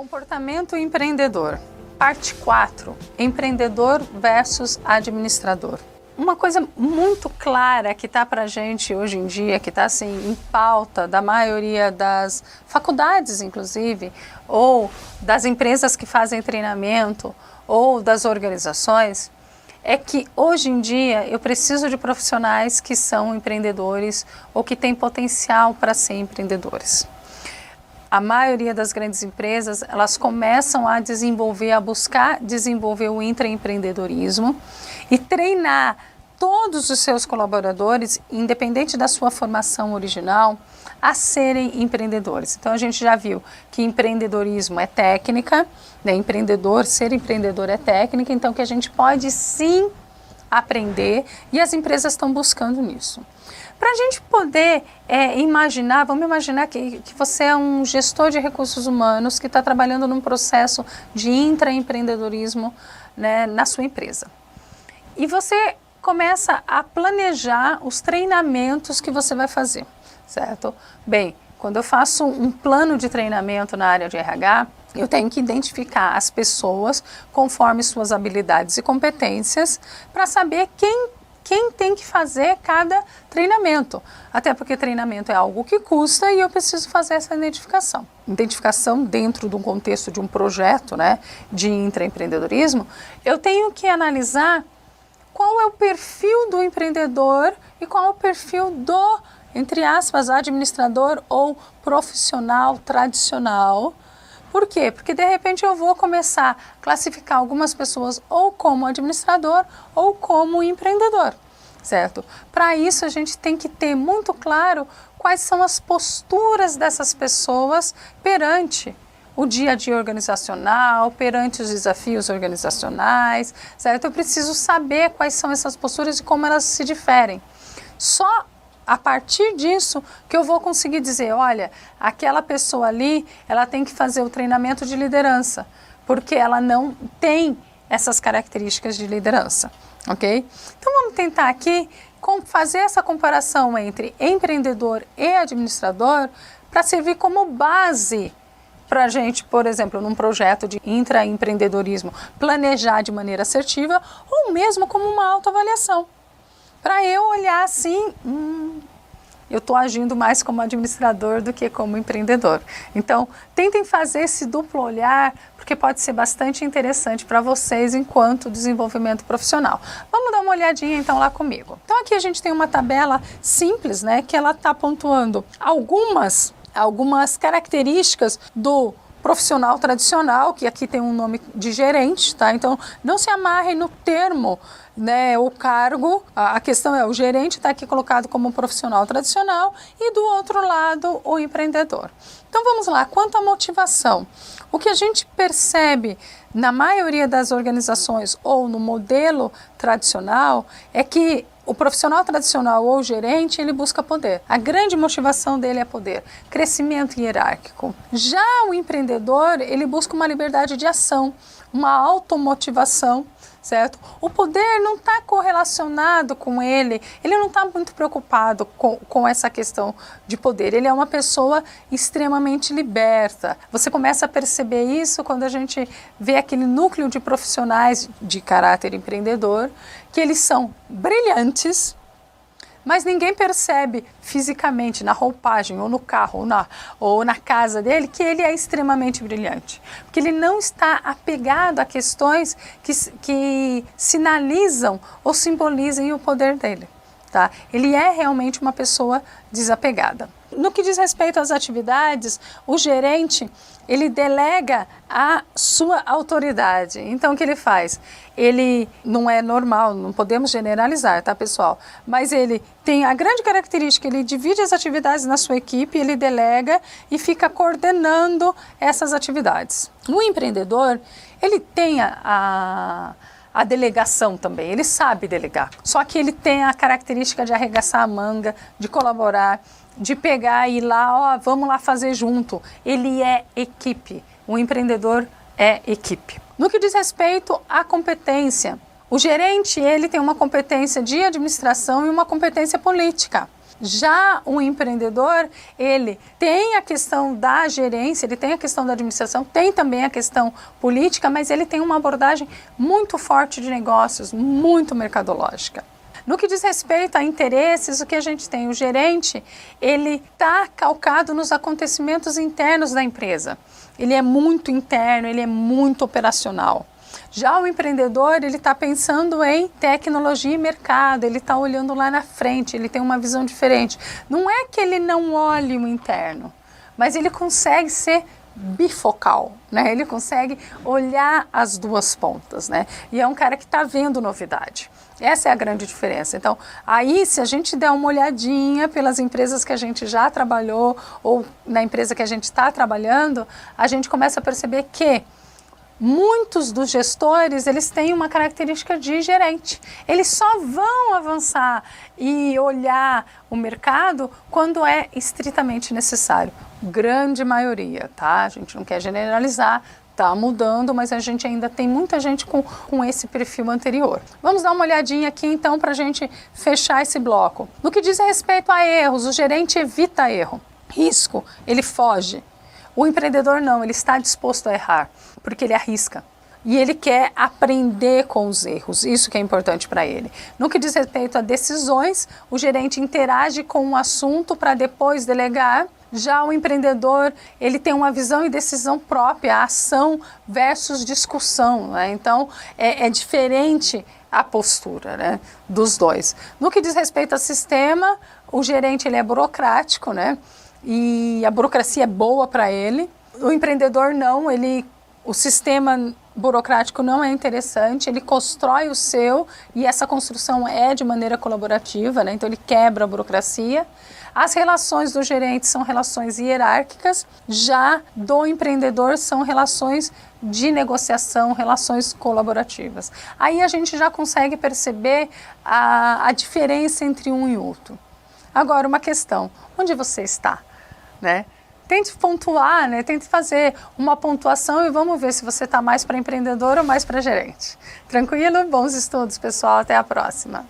Comportamento empreendedor. Parte 4. Empreendedor versus administrador. Uma coisa muito clara que está para a gente hoje em dia, que está assim em pauta da maioria das faculdades, inclusive, ou das empresas que fazem treinamento, ou das organizações, é que hoje em dia eu preciso de profissionais que são empreendedores ou que têm potencial para ser empreendedores. A maioria das grandes empresas, elas começam a desenvolver, a buscar desenvolver o intraempreendedorismo e treinar todos os seus colaboradores, independente da sua formação original, a serem empreendedores. Então a gente já viu que empreendedorismo é técnica, né? Ser empreendedor é técnica, então que a gente pode sim aprender e as empresas estão buscando nisso. Para a gente poder imaginar, vamos imaginar que você é um gestor de recursos humanos que está trabalhando num processo de intraempreendedorismo, né, na sua empresa. E você começa a planejar os treinamentos que você vai fazer, certo? Bem, quando eu faço um plano de treinamento na área de RH, eu tenho que identificar as pessoas conforme suas habilidades e competências para saber quem tem que fazer cada treinamento. Até porque treinamento é algo que custa e eu preciso fazer essa identificação. Identificação dentro de um contexto de um projeto, né, de intraempreendedorismo, eu tenho que analisar qual é o perfil do empreendedor e qual é o perfil do, entre aspas, administrador ou profissional tradicional. Por quê? Porque de repente eu vou começar a classificar algumas pessoas ou como administrador ou como empreendedor, certo? Para isso a gente tem que ter muito claro quais são as posturas dessas pessoas perante o dia a dia organizacional, perante os desafios organizacionais, certo? Eu preciso saber quais são essas posturas e como elas se diferem. Só a partir disso que eu vou conseguir dizer, olha, aquela pessoa ali, ela tem que fazer o treinamento de liderança, porque ela não tem essas características de liderança, ok? Então vamos tentar aqui fazer essa comparação entre empreendedor e administrador para servir como base para a gente, por exemplo, num projeto de intraempreendedorismo, planejar de maneira assertiva ou mesmo como uma autoavaliação. Para eu olhar assim, eu estou agindo mais como administrador do que como empreendedor. Então, tentem fazer esse duplo olhar, porque pode ser bastante interessante para vocês enquanto desenvolvimento profissional. Vamos dar uma olhadinha então lá comigo. Então aqui a gente tem uma tabela simples, né, que ela está pontuando algumas características do profissional tradicional, que aqui tem um nome de gerente, tá? Então, não se amarrem no termo, né, o cargo, a questão é, o gerente está aqui colocado como um profissional tradicional e do outro lado o empreendedor. Então vamos lá, quanto à motivação, o que a gente percebe na maioria das organizações ou no modelo tradicional é que o profissional tradicional ou gerente, ele busca poder. A grande motivação dele é poder, crescimento hierárquico. Já o empreendedor, ele busca uma liberdade de ação, uma automotivação, certo? O poder não está correlacionado com ele não está muito preocupado com essa questão de poder. Ele é uma pessoa extremamente liberta. Você começa a perceber isso quando a gente vê aquele núcleo de profissionais de caráter empreendedor, que eles são brilhantes, mas ninguém percebe fisicamente na roupagem, ou no carro, ou na casa dele, que ele é extremamente brilhante. Porque ele não está apegado a questões que sinalizam ou simbolizem o poder dele. Tá? Ele é realmente uma pessoa desapegada. No que diz respeito às atividades, o gerente, ele delega a sua autoridade. Então, o que ele faz? Ele não é normal, não podemos generalizar, tá, pessoal? Mas ele tem a grande característica, ele divide as atividades na sua equipe, ele delega e fica coordenando essas atividades. O empreendedor, ele tem a delegação também, ele sabe delegar. Só que ele tem a característica de arregaçar a manga, de colaborar, de pegar e ir lá, vamos lá fazer junto. Ele é equipe, o empreendedor é equipe. No que diz respeito à competência, o gerente, ele tem uma competência de administração e uma competência política. Já o empreendedor, ele tem a questão da gerência, ele tem a questão da administração, tem também a questão política, mas ele tem uma abordagem muito forte de negócios, muito mercadológica. No que diz respeito a interesses, o que a gente tem? O gerente, ele está calcado nos acontecimentos internos da empresa. Ele é muito interno, ele é muito operacional. Já o empreendedor, ele está pensando em tecnologia e mercado, ele está olhando lá na frente, ele tem uma visão diferente. Não é que ele não olhe o interno, mas ele consegue ser bifocal, né? Ele consegue olhar as duas pontas, né? E é um cara que está vendo novidade. Essa é a grande diferença. Então, aí se a gente der uma olhadinha pelas empresas que a gente já trabalhou ou na empresa que a gente está trabalhando, a gente começa a perceber que muitos dos gestores, eles têm uma característica de gerente. Eles só vão avançar e olhar o mercado quando é estritamente necessário. Grande maioria, tá? A gente não quer generalizar, tá mudando, mas a gente ainda tem muita gente com esse perfil anterior. Vamos dar uma olhadinha aqui então para a gente fechar esse bloco. No que diz respeito a erros, o gerente evita erro. Risco, ele foge. O empreendedor não, ele está disposto a errar, porque ele arrisca. E ele quer aprender com os erros, isso que é importante para ele. No que diz respeito a decisões, o gerente interage com o assunto para depois delegar. Já o empreendedor, ele tem uma visão e decisão própria, ação versus discussão, né? Então, é diferente a postura, né, dos dois. No que diz respeito ao sistema, o gerente ele é burocrático, né? E a burocracia é boa para ele. O empreendedor não, o sistema burocrático não é interessante, ele constrói o seu e essa construção é de maneira colaborativa, né? Então ele quebra a burocracia. As relações do gerente são relações hierárquicas, já do empreendedor são relações de negociação, relações colaborativas. Aí a gente já consegue perceber a diferença entre um e outro. Agora, uma questão, onde você está? Né? Tente pontuar, né? Tente fazer uma pontuação e vamos ver se você está mais para empreendedor ou mais para gerente. Tranquilo? Bons estudos, pessoal. Até a próxima.